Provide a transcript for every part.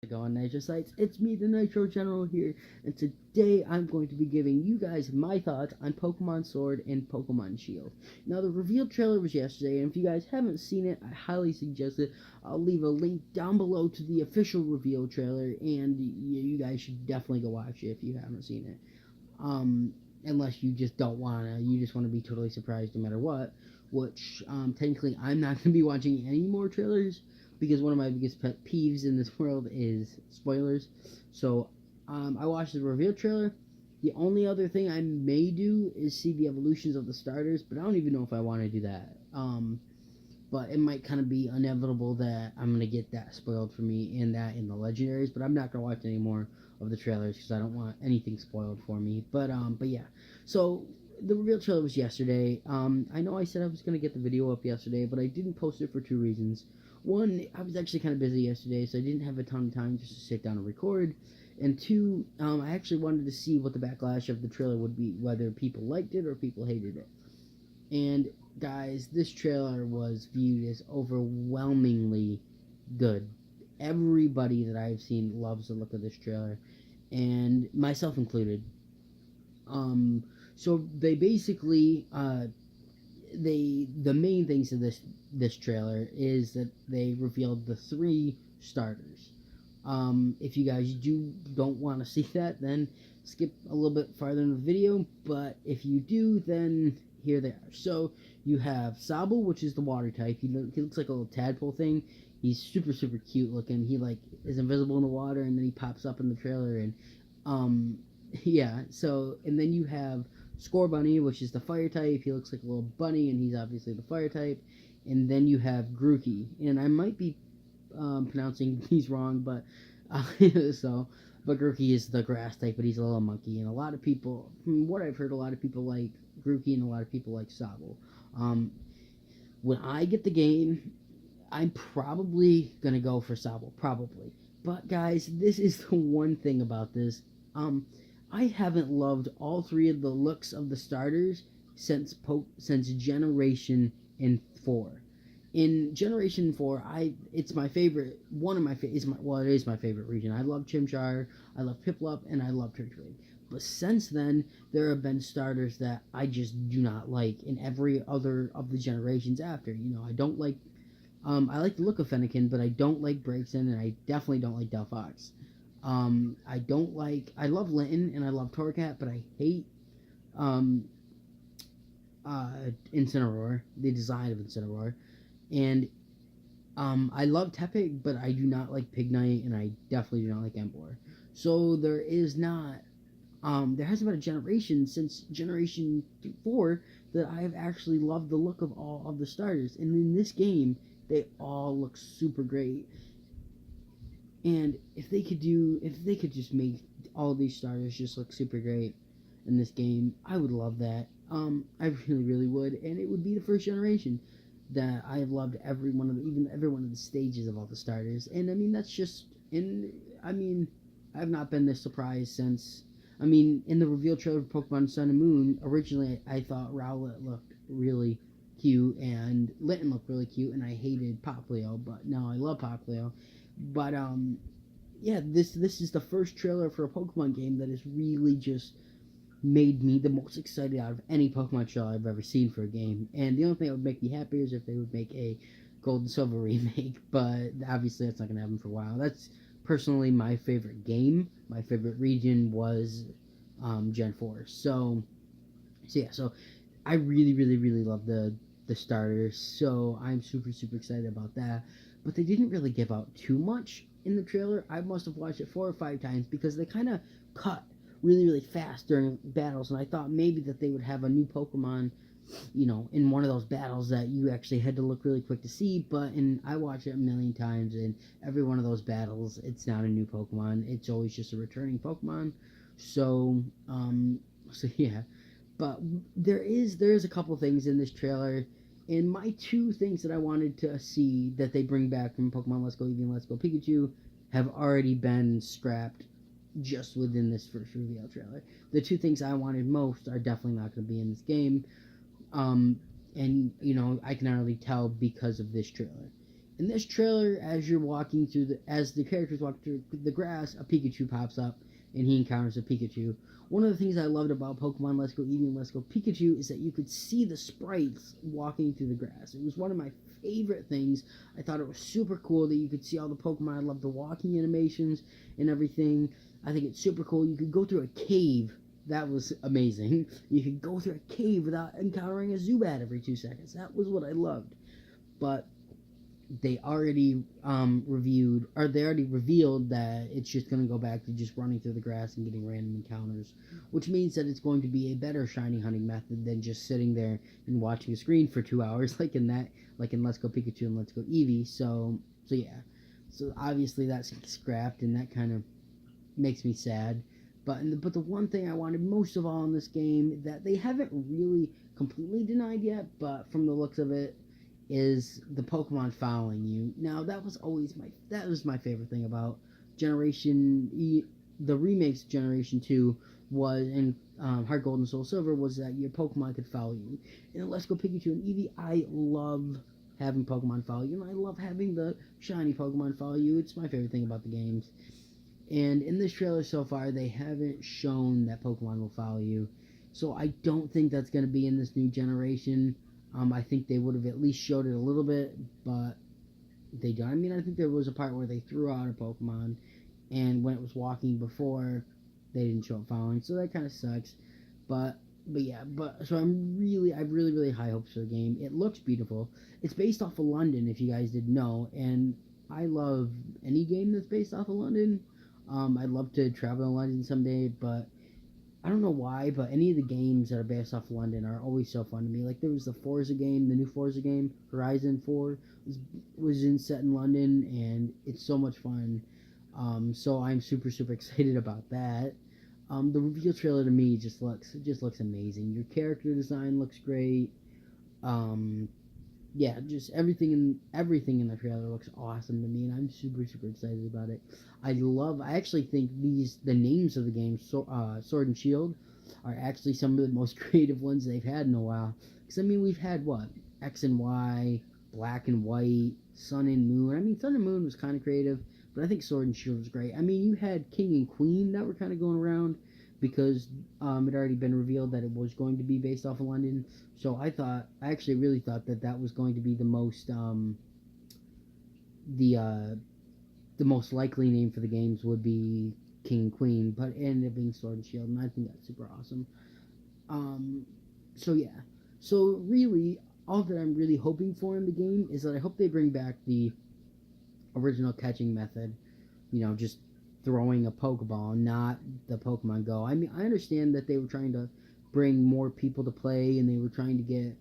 How's it going, Nitrosites? It's me, the Nitro General here, and today I'm going to be giving you guys my thoughts on Pokemon Sword and Pokemon Shield. Now, the reveal trailer was yesterday, and if you guys haven't seen it, I highly suggest it. I'll leave a link down below to the official reveal trailer, and you guys should definitely go watch it if you haven't seen it. Unless you just don't wanna, you just want to be totally surprised no matter what. Which technically I'm not gonna be watching any more trailers because one of my biggest pet peeves in this world is spoilers. So I watched the reveal trailer. The only other thing I may do is see the evolutions of the starters, but I don't even know if I want to do that. But it might kind of be inevitable that I'm gonna get that spoiled for me and that in the legendaries. But I'm not gonna watch any more of the trailers because I don't want anything spoiled for me. But yeah. So the reveal trailer was yesterday. I know I said I was gonna get the video up yesterday, but I didn't post it for two reasons. One, I was actually kind of busy yesterday, so I didn't have a ton of time just to sit down and record. And two, I actually wanted to see what the backlash of the trailer would be, whether people liked it or people hated it. And guys, this trailer was viewed as overwhelmingly good. Everybody that I've seen loves the look of this trailer, and myself included. Um, so they basically, the main things of this trailer is that they revealed the three starters. If you guys don't want to see that, then skip a little bit farther in the video. But if you do, then here they are. So you have Sobble, which is the water type. He looks like a little tadpole thing. He's super cute looking. He like is invisible in the water, and then he pops up in the trailer. And um, yeah. So and then you have Scorbunny, which is the fire type. He looks like a little bunny, and he's obviously the fire type. And then you have Grookey, and I might be pronouncing these wrong, but so. But Grookey is the grass type, but he's a little monkey, and a lot of people, from what I've heard, a lot of people like Grookey, and a lot of people like Sobble. Um, when I get the game, I'm probably gonna go for Sobble, probably. But guys, this is the one thing about this. I haven't loved all three of the looks of the starters since Generation in 4. In Generation 4, it's my favorite. One of my it is my favorite region. I love Chimchar, I love Piplup, and I love Turtwig. But since then, there have been starters that I just do not like in every other of the generations after. I don't like. I like the look of Fennekin, but I don't like Braixen, and I definitely don't like Delphox. I don't like. I love Linton and I love Torcat, but I hate um, Incineroar, the design of Incineroar, and I love Tepig, but I do not like Pignite, and I definitely do not like Emboar. So there hasn't been a generation since Generation 4 that I have actually loved the look of all of the starters, and in this game, they all look super great. And if they could just make all these starters just look super great in this game, I would love that. I really would, and it would be the first generation that I have loved every one of the stages of all the starters. And I mean that's just I mean I've not been this surprised since. I mean, in the reveal trailer of Pokemon Sun and Moon, originally I thought Rowlet looked really cute and Linton looked really cute, and I hated Popplio, but now I love Popplio. But yeah, this is the first trailer for a Pokemon game that has really just made me the most excited out of any Pokemon trailer I've ever seen for a game. And the only thing that would make me happier is if they would make a Gold and Silver remake, but obviously that's not going to happen for a while. That's personally my favorite game. My favorite region was Gen 4. So yeah, so I really love the starters. So I'm super excited about that. But they didn't really give out too much in the trailer. I must have watched it 4 or 5 times because they kind of cut really fast during battles, and I thought maybe that they would have a new Pokemon, in one of those battles that you actually had to look really quick to see. But I watched it a million times, and every one of those battles, it's not a new Pokemon. It's always just a returning Pokemon. So, so yeah. But there is a couple things in this trailer, and my two things that I wanted to see that they bring back from Pokemon Let's Go Eevee and Let's Go Pikachu have already been scrapped just within this first reveal trailer. The two things I wanted most are definitely not going to be in this game, and I can already tell because of this trailer. In this trailer, as you're walking through as the characters walk through the grass, a Pikachu pops up, and he encounters a Pikachu. One of the things I loved about Pokemon Let's Go Eevee and Let's Go Pikachu is that you could see the sprites walking through the grass. It was one of my favorite things. I thought it was super cool that you could see all the Pokemon. I love the walking animations and everything. I think it's super cool. You could go through a cave. That was amazing. You could go through a cave without encountering a Zubat every 2 seconds. That was what I loved. But they already they already revealed that it's just going to go back to just running through the grass and getting random encounters, which means that it's going to be a better shiny hunting method than just sitting there and watching a screen for 2 hours like in Let's Go Pikachu and Let's Go Eevee. So yeah, so obviously that's scrapped, and that kind of makes me sad. But the one thing I wanted most of all in this game that they haven't really completely denied yet, but from the looks of it, is the Pokemon following you. Now that was my favorite thing about the remakes Generation 2 was in Heart Gold and Soul Silver, was that your Pokemon could follow you. In Let's Go Pikachu and Eevee, I love having Pokemon follow you, and I love having the shiny Pokemon follow you. It's my favorite thing about the games. And in this trailer so far, they haven't shown that Pokemon will follow you, so I don't think that's going to be in this new generation. I think they would have at least showed it a little bit, but they don't. I mean, I think there was a part where they threw out a Pokemon, and when it was walking before, they didn't show it following, so that kind of sucks. But so I have really high hopes for the game. It looks beautiful. It's based off of London, if you guys didn't know, and I love any game that's based off of London. I'd love to travel to London someday, but I don't know why, but any of the games that are based off London are always so fun to me. Like there was the Forza game, the new Forza game, Horizon 4, was set in London, and it's so much fun. So I'm super excited about that. The reveal trailer to me just looks amazing. Your character design looks great. Yeah, just everything in the trailer looks awesome to me, and I'm super excited about it. I actually think the names of the games, Sword and Shield, are actually some of the most creative ones they've had in a while. Because I mean, we've had what, X and Y, Black and White, Sun and Moon. I mean, Sun and Moon was kind of creative, but I think Sword and Shield was great. I mean, you had King and Queen that were kind of going around because it had already been revealed that it was going to be based off of London. So I actually really thought that was going to be the most likely name for the games would be King and Queen, but it ended up being Sword and Shield, and I think that's super awesome. So yeah, so really, all that I'm really hoping for in the game is that I hope they bring back the original catching method. You know, just throwing a Pokeball, not the Pokemon Go. I mean, I understand that they were trying to bring more people to play, and they were trying to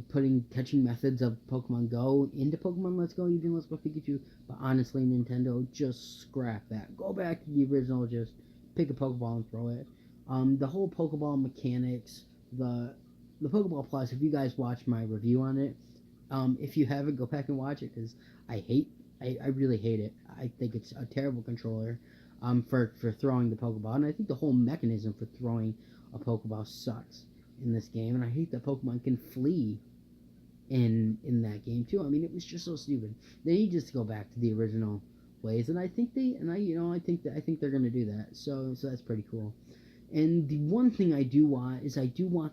putting catching methods of Pokemon Go into Pokemon Let's Go, even Let's Go Pikachu. But honestly, Nintendo, just scrap that. Go back to the original, just pick a Pokeball and throw it. The whole Pokeball mechanics, the Pokeball Plus, if you guys watched my review on it, if you haven't, go back and watch it, because I really hate it. I think it's a terrible controller for throwing the Pokeball, and I think the whole mechanism for throwing a Pokeball sucks in this game, and I hate that Pokemon can flee in that game too. I mean, it was just so stupid. They need just to go back to the original ways, and I think they're gonna do that. So that's pretty cool. And the one thing I do want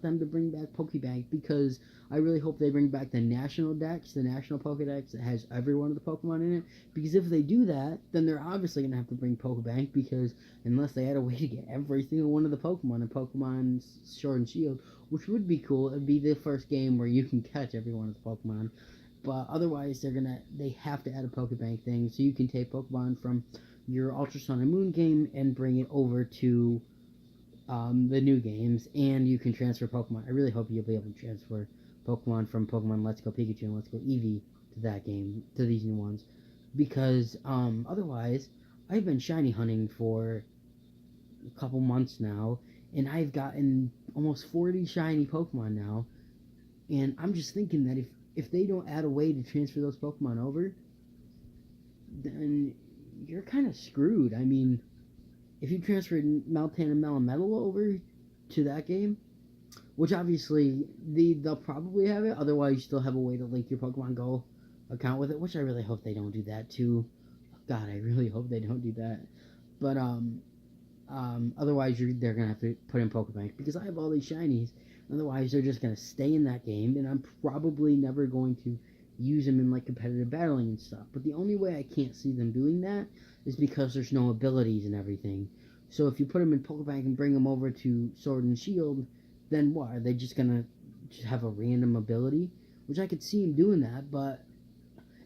them to bring back Pokebank, because I really hope they bring back the national Pokedex that has every one of the Pokemon in it. Because if they do that, then they're obviously going to have to bring Pokebank, because unless they had a way to get every single one of the Pokemon in Pokemon Sword and Shield, which would be cool, it'd be the first game where you can catch every one of the Pokemon. But otherwise, they have to add a Pokebank thing, so you can take Pokemon from your Ultra Sun and Moon game and bring it over to the new games, and you can transfer Pokemon. I really hope you'll be able to transfer Pokemon from Pokemon Let's Go Pikachu and Let's Go Eevee to that game, to these new ones, because otherwise, I've been shiny hunting for a couple months now, and I've gotten almost 40 shiny Pokemon now, and I'm just thinking that if they don't add a way to transfer those Pokemon over, then you're kind of screwed. I mean, if you transferred Meltan and Melmetal over to that game, which obviously they'll probably have it, otherwise you still have a way to link your Pokemon Go account with it, which I really hope they don't do that too. God, I really hope they don't do that. But otherwise they're gonna have to put in Pokebank because I have all these shinies. Otherwise, they're just gonna stay in that game, and I'm probably never going to use them in like competitive battling and stuff. But the only way I can't see them doing that is because there's no abilities and everything. So if you put them in Pokebank and bring them over to Sword and Shield, then what? Are they just gonna just have a random ability? Which I could see them doing that, but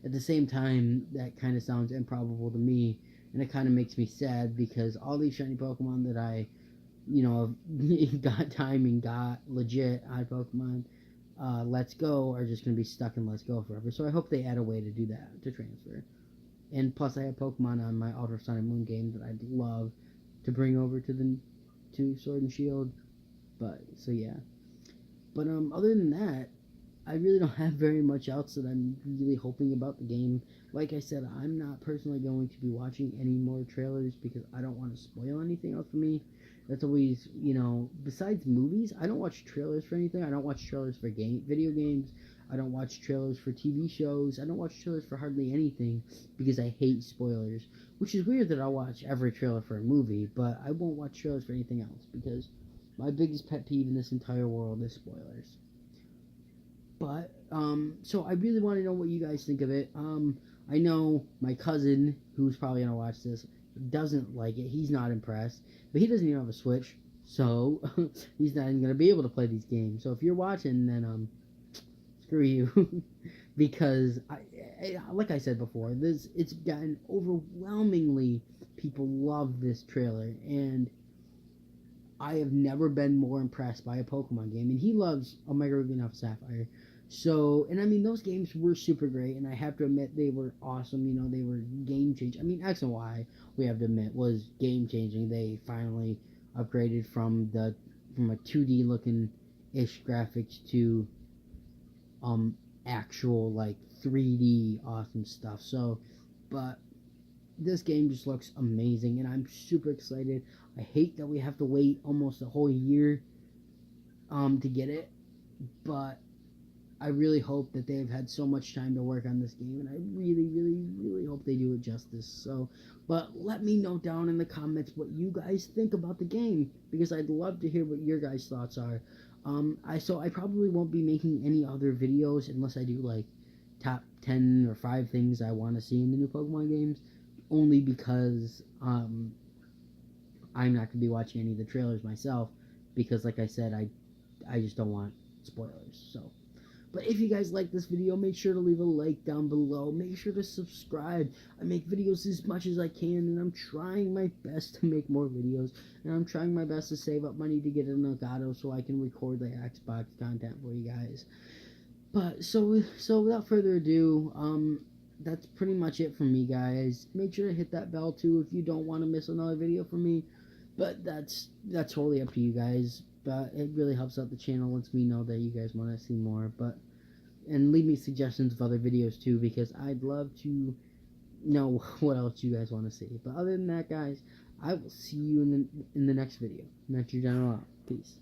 at the same time, that kind of sounds improbable to me, and it kind of makes me sad because all these shiny Pokemon that I, got time and got legit on Pokemon Let's Go are just going to be stuck in Let's Go forever. So I hope they add a way to do that, to transfer. And plus, I have Pokemon on my Ultra Sun and Moon game that I'd love to bring over to Sword and Shield. But so yeah. But other than that, I really don't have very much else that I'm really hoping about the game. Like I said, I'm not personally going to be watching any more trailers because I don't want to spoil anything else for me. That's always, besides movies, I don't watch trailers for anything. I don't watch trailers for video games. I don't watch trailers for TV shows. I don't watch trailers for hardly anything because I hate spoilers. Which is weird that I'll watch every trailer for a movie, but I won't watch trailers for anything else because my biggest pet peeve in this entire world is spoilers. But so I really want to know what you guys think of it. I know my cousin, who's probably gonna watch this, doesn't like it. He's not impressed, but he doesn't even have a Switch, so he's not even gonna be able to play these games. So if you're watching, then screw you, because like I said before, it's gotten overwhelmingly people love this trailer, and I have never been more impressed by a Pokemon game, and he loves Omega Ruby and Alpha Sapphire. So, and I mean, those games were super great, and I have to admit they were awesome. They were game changing. I mean, X and Y, we have to admit, was game changing. They finally upgraded from a 2D looking ish graphics to actual like 3D awesome stuff. So, but this game just looks amazing, and I'm super excited. I hate that we have to wait almost a whole year to get it, but I really hope that they've had so much time to work on this game, and I really, really, really hope they do it justice. So, but let me know down in the comments what you guys think about the game, because I'd love to hear what your guys' thoughts are. I probably won't be making any other videos unless I do like top 10 or 5 things I want to see in the new Pokemon games, only because I'm not going to be watching any of the trailers myself, because like I said, I just don't want spoilers. So, but if you guys like this video, make sure to leave a like down below. Make sure to subscribe. I make videos as much as I can, and I'm trying my best to make more videos. And I'm trying my best to save up money to get an Elgato so I can record the Xbox content for you guys. But so without further ado, that's pretty much it for me, guys. Make sure to hit that bell too if you don't want to miss another video from me. But that's totally up to you guys. But it really helps out the channel, lets me know that you guys want to see more. And leave me suggestions of other videos too, because I'd love to know what else you guys want to see. But other than that, guys, I will see you in the next video. Nitro General out. Peace.